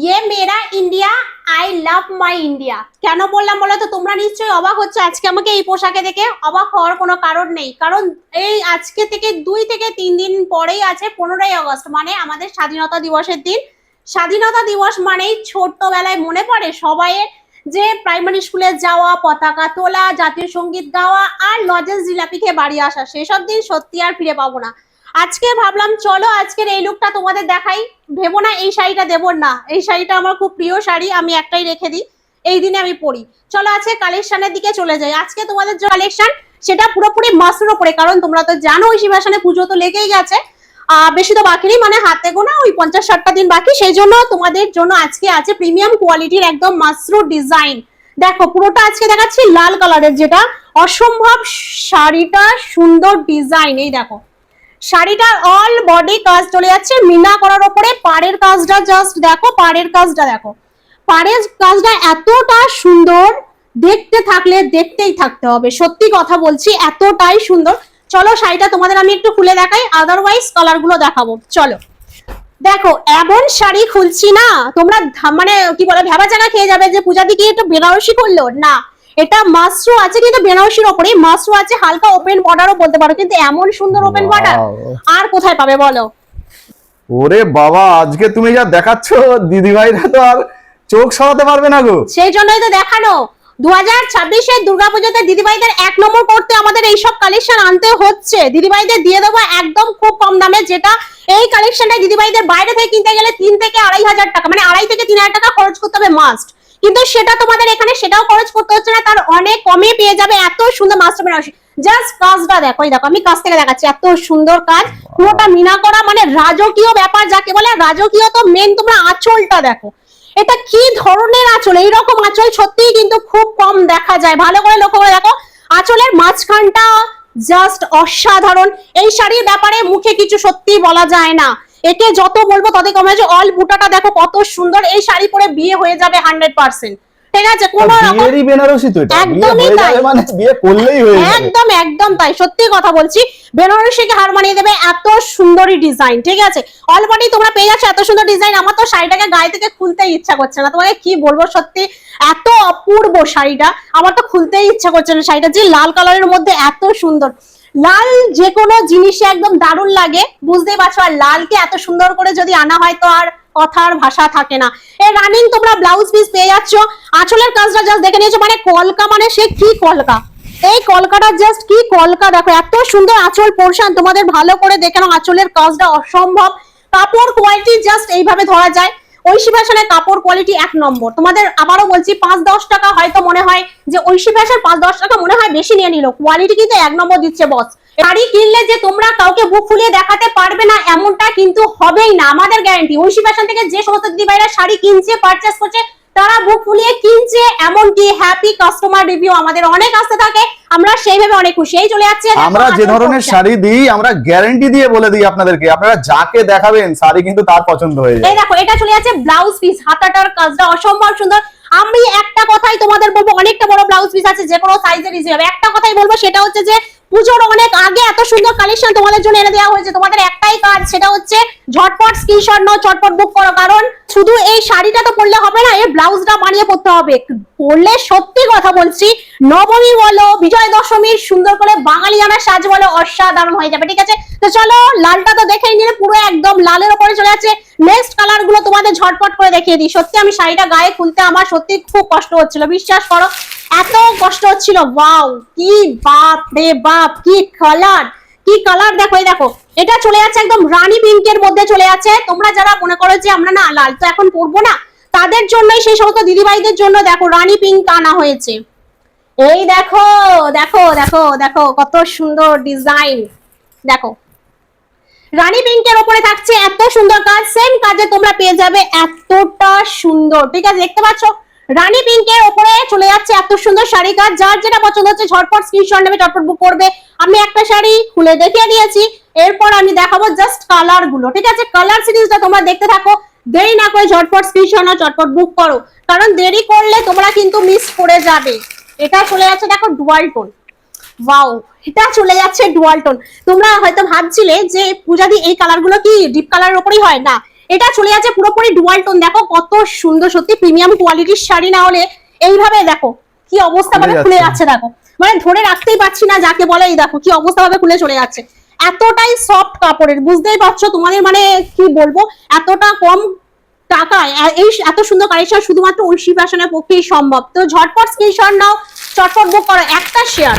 ये मेरा India, I love my India. কেন বললাম বলো তো? তোমরা নিশ্চয়ই অবাক হচ্ছে আজকে আমাকে এই পোশাকে দেখে। অবাক হওয়ার কোনো কারণ নেই, কারণ এই আজকে থেকে 2 থেকে 3 দিন পরেই আছে 15ই আগস্ট, মানে আমাদের স্বাধীনতা দিবসের দিন। স্বাধীনতা দিবস মানেই ছোট্টবেলায় মনে পড়ে সবাইয়ের যে প্রাইমারি স্কুলে যাওয়া, পতাকা তোলা, জাতীয় সঙ্গীত গাওয়া আর লজেন্স জিলাপি খেয়ে বাড়ি আসা। সেসব দিন সত্যি আর ফিরে পাবো না। আজকে ভাবলাম চলো আজকের এই লুকটা তোমাদের দেখাই। ভেবো না এই শাড়িটা দেবো না, এই শাড়িটা আমার খুব প্রিয় শাড়ি, আমি একটাই রেখে দিই, এই দিনে আমি পরি। চলো আজকে কালেকশনের দিকে চলে যাই। আজকে তোমাদের যে কালেকশন সেটা পুরোপুরি মাসের উপরে, কারণ তোমরা তো জানো ঐশী ফ্যাশনে পুজো তো লেগেই গেছে। বেশি তো বাকি নেই, মানে হাতে গোনা ওই 50-60টা দিন বাকি। সেই জন্য তোমাদের জন্য আজকে আছে প্রিমিয়াম কোয়ালিটির একদম মাসরু ডিজাইন। দেখো পুরোটা আজকে দেখাচ্ছি লাল কালারের, যেটা অসম্ভব শাড়িটা সুন্দর ডিজাইন। এই দেখো শাড়িটার অল বডি কাজ চলে যাচ্ছে মিনা করার উপরে। পাড়ের কাজটা জাস্ট দেখো, পাড়ের কাজটা দেখো, পাড়ের কাজটা এতটা সুন্দর, দেখতে থাকলে দেখতেই থাকতে হবে। সত্যি কথা বলছি, এতটাই সুন্দর। চলো শাড়িটা তোমাদের আমি একটু খুলে দেখাই, আদারওয়াইজ কালার গুলো দেখাবো। চলো দেখো, এমন শাড়ি খুলছি না তোমরা মানে কি বলে ভেবা জায়গা খেয়ে যাবে যে পূজা দিকে একটু বেনারসি করলো না। এটা মাসরু আছে, কিন্তু বেনারসির ওপরে মাসরু আছে, হালকা ওপেন বর্ডারও বলতে পারো, কিন্তু এমন সুন্দর ওপেন বর্ডার আর কোথায় পাবে বলো? ওরে বাবা, আজকে তুমি যা দেখাচ্ছ দিদিভাইরা তো আর চোখ সরাতে পারবে না গো। সেই জন্যই তো দেখানো। 2026-এর দুর্গাপূজাতে দিদিভাইদের 1 নম্বর করতে আমাদের এইসব কালেকশন আনতে হচ্ছে। দিদিভাইদের দিয়ে দেবো একদম খুব কম দামে, যেটা এই কালেকশনটা দিদিভাইদের বাইরে থেকে কিনতে গেলে 3 থেকে 2,500 টাকা, মানে 2,500 থেকে 3,000 টাকা খরচ করতে হবে মাস্ট। কিন্তু সেটা তোমাদের এখানে সেটাও খরচ করতে হচ্ছে না, তার অনেক কমে পেয়ে যাবে এত সুন্দর মাস্টার বেনারসি। জাস্ট কাজটা দেখো, এই দেখো আমি কাছ থেকে দেখাচ্ছি, এত সুন্দর কাজ, পুরোটা মিনা করা, মানে রাজকীয় ব্যাপার যাকে বলে। রাজকীয় তো মেন, তোমরা আঁচলটা দেখো, এটা কি ধরনের আঁচল! এইরকম আঁচল সত্যিই কিন্তু খুব কম দেখা যায়। ভালো করে লক্ষ্য করে দেখো, আঁচলের মাঝখানটা জাস্ট অসাধারণ। এই শাড়ির ব্যাপারে মুখে কিছু সত্যি বলা যায় না, একে যত বলবো ততই কমে যাবে। অল বুটাটা দেখো কত সুন্দর, এই শাড়ি পরে বিয়ে হয়ে যাবে 100%। ঠিক আছে, কোন বিয়েরই বেনারসি তো, এটা একদমই তাই, মানে বিয়ে করলেই হয়ে যাবে। একদম একদম তাই, সত্যি কথা বলছি। বেনারসিকে হার মানিয়ে দেবে এত সুন্দরী ডিজাইন। ঠিক আছে, অলরেডি তোমরা পেয়ে যাচ্ছ এত সুন্দর ডিজাইন। আমার তো শাড়িটাকে গায়ে থেকে খুলতেই ইচ্ছা করছে না, তোমাকে কি বলবো, সত্যি এত অপূর্ব শাড়িটা, আমার তো খুলতেই ইচ্ছা করছে না। শাড়িটা যে লাল কালারের মধ্যে এত সুন্দর, লাল যে কোনো জিনিসে একদম দারুণ লাগে, বুঝতেই পারছো। আর লালকে এত সুন্দর করে যদি আনা হয় তো আর কথার ভাষা থাকে না। এই রানিং তোমরা ব্লাউজ পিস পেয়ে যাচ্ছ। আঁচলের কাজটা জাস্ট দেখে নিয়েছো, মানে কলকা, মানে সে কি কলকা, এই কলকাটা জাস্ট কি কলকা দেখো, এত সুন্দর আঁচল পোর্শন। তোমাদের ভালো করে দেখে নাও, আঁচলের কাজটা অসম্ভব। কাপড় কোয়ালিটি জাস্ট এইভাবে ধরা যায়। ঐশী ফ্যাশনের কাপড় কোয়ালিটি 1 নম্বর। তোমাদের আবারও বলছি, 5-10 টাকা হয়তো মনে হয় যে ঐশী ফ্যাশন 5-10 টাকা মনে হয় বেশি নিয়ে নিল, কোয়ালিটি কিন্তু 1 নম্বর দিচ্ছে বস। শাড়ি কিনলে যে তোমরা কাউকে বুক ফুলিয়ে দেখাতে পারবে না এমনটা কিন্তু হবেই না, আমাদের গ্যারান্টি। ঐশী ফ্যাশন থেকে যে সমস্ত দিদিভাইরা শাড়ি কিনছে, পারচেস করছে, তারা বুক ফুলিয়ে কিনছে, এমনকি হ্যাপি কাস্টমার রিভিউ আমাদের অনেক আসতে থাকে, আমরা সেইভাবে অনেক খুশি। এই চলে যাচ্ছে, আমরা যে ধরনের শাড়ি দিই আমরা গ্যারান্টি দিয়ে বলে দিই আপনাদেরকে, আপনারা যাকে দেখাবেন শাড়ি কিন্তু তার পছন্দ হয়ে যায়। এই দেখো এটা চলে যাচ্ছে ব্লাউজ পিস, হাতাটার কাজটা অসম্ভব সুন্দর। আমি একটা কথাই তোমাদের বলবো, অনেকটা বড় ব্লাউজ পিস আছে, যে কোনো সাইজের ইজি হবে। একটা কথাই বলবো, সেটা হচ্ছে যে পুজোর অনেক আগে এত সুন্দর কালেকশন তোমাদের জন্য এনে দেওয়া হয়েছে। তোমাদের একটাই কাজ, সেটা হচ্ছে ঝটপট স্ক্রিনশট নাও, ঝটপট বুক করো, কারণ শুধু এই শাড়িটা তো পরলে হবে না, এই ব্লাউজটা বানিয়ে পরতে হবে। পরলে সত্যি কথা বলছি, নবমী বলো, বিজয় দশমীর সুন্দর করে বাঙালিয়ানা সাজ বলো, অসাধারণ হয়ে যাবে। ঠিক আছে, তো চলো লালটা তো দেখেই নিলে, পুরো একদম লালের উপরে চলে যাচ্ছে। নেক্সট কালার গুলো তোমাদের ঝটপট করে দেখিয়ে দিই। সত্যি আমি শাড়িটা গায়ে খুলতে আমার সত্যি খুব কষ্ট হচ্ছিল, বিশ্বাস করো, এত কষ্ট হচ্ছিল। ওয়াও, কি বাপ রে বাপ, কি কালার, কি কালার দেখো। এই দেখো এটা চলে যাচ্ছে একদম রানী পিঙ্কের মধ্যে চলে যাচ্ছে। তোমরা যারা মনে করো যে আমরা না লাল তো এখন পরবো না, তাদের জন্যই, সেই সমস্ত দিদিভাইদের জন্য দেখো রানী পিঙ্ক আনা হয়েছে। এই দেখো দেখো দেখো দেখো কত সুন্দর ডিজাইন। দেখো রানী পিঙ্কের উপরে থাকছে এত সুন্দর কাজ, সেম কাজে তোমরা পেয়ে যাবে এতটা সুন্দর। ঠিক আছে, দেখতে পাচ্ছ রানী পিঙ্কের উপরে চলে যাচ্ছে এত সুন্দর শাড়ি কাজ। যার যেটা পছন্দ হচ্ছে ঝটপট স্ক্রিনশট নেবে, ঝটপট বুক করবে। আমি একটা শাড়ি খুলে দেখিয়ে দিয়েছি, এরপর আমি দেখাবো জাস্ট কালার গুলো। ঠিক আছে, কালার সিরিজটা তোমরা দেখতে থাকো, দেরি না করে ঝটপট স্ক্রিনশট নাও, ঝটপট বুক করো, কারণ দেরি করলে তোমরা কিন্তু মিস করে যাবে। এটা চলে যাচ্ছে দেখো ডুয়াল টোন, ওয়াও, এটা চলে যাচ্ছে ডুয়াল টোন। তোমরা হয়তো ভাবছিলে যে পূজাদি এই কালার গুলো কি ডিপ কালারের উপরই হয়, না, এটা চলে যাচ্ছে পুরোপুরি ডুয়াল টোন, দেখো কত সুন্দর, সত্যি প্রিমিয়াম কোয়ালিটির শাড়ি না হলে এইভাবে দেখো কি অবস্থা ভাবে খুলে যাচ্ছে, দেখো মানে ধরে রাখতেই পারছি না যাকে বলে, এই দেখো কি অবস্থা ভাবে খুলে চলে যাচ্ছে, এতটাই সফট কাপড়ের, বুঝতেই পারছো তোমাদের মানে কি বলবো, এতটা কম টাকায় এই এত সুন্দর কালেকশন শুধুমাত্র ঐশী ফ্যাশনের পক্ষেই সম্ভব। তো ঝটপট স্ক্রিনশট নাও, চটপট বুক করো, একটা শেয়ার।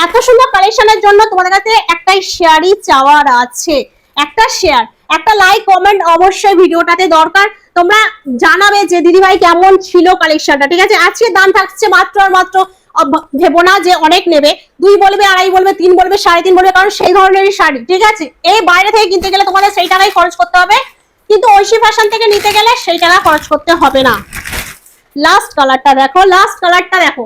এত সুন্দর কালেকশনের জন্য তোমাদের কাছে একটাই শেয়ারই চাওয়ার আছে, একটা শেয়ার, একটা লাইক কমেন্ট অবশ্যই ভিডিওটাতে দরকার। তোমরা জানাবে যে দিদি ভাই কেমন ছিল কালেকশনটা, ঠিক আছে। আজকে দাম থাকছে মাত্র আর মাত্র, ভেবো না যে অনেক নেবে, 2 বলবে, 2.5 বলবে, 3 বলবে, 3.5 বলবে, কারণ সেই ধরনেরই শাড়ি, ঠিক আছে। এই বাইরে থেকে কিনতে গেলে তোমাদের সেই টাকাই খরচ করতে হবে, কিন্তু ঐশী ফ্যাশন থেকে নিতে গেলে সেই টাকা খরচ করতে হবে না। লাস্ট কালারটা দেখো, লাস্ট কালারটা দেখো,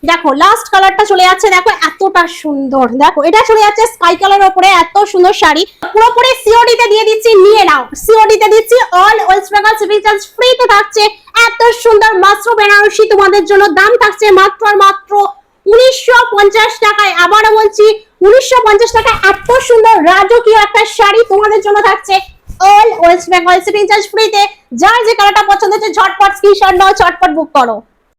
দেখো লাস্ট কালারটা চলে যাচ্ছে, দেখো এতটা সুন্দর, দেখো এটা চলে যাচ্ছে স্কাই কালারের উপরে, এত সুন্দর শাড়ি, পুরোপুরি সিওডি তে দিয়ে দিচ্ছি, নিয়ে নাও, সিওডি তে দিচ্ছি, all West Bengal shipping charge free তে থাকছে। এত সুন্দর মাশরুম বেনারসি তোমাদের জন্য, দাম থাকছে মাত্র আর মাত্র 1950 টাকায়। আবারও বলছি 1950 টাকায় এত সুন্দর রাজকীয় একটা শাড়ি তোমাদের জন্য থাকছে all West Bengal shipping charge free তে। যার যে কালারটা পছন্দ হচ্ছে ঝটপট স্ক্রিনশট নাও, চটপট বুক করো।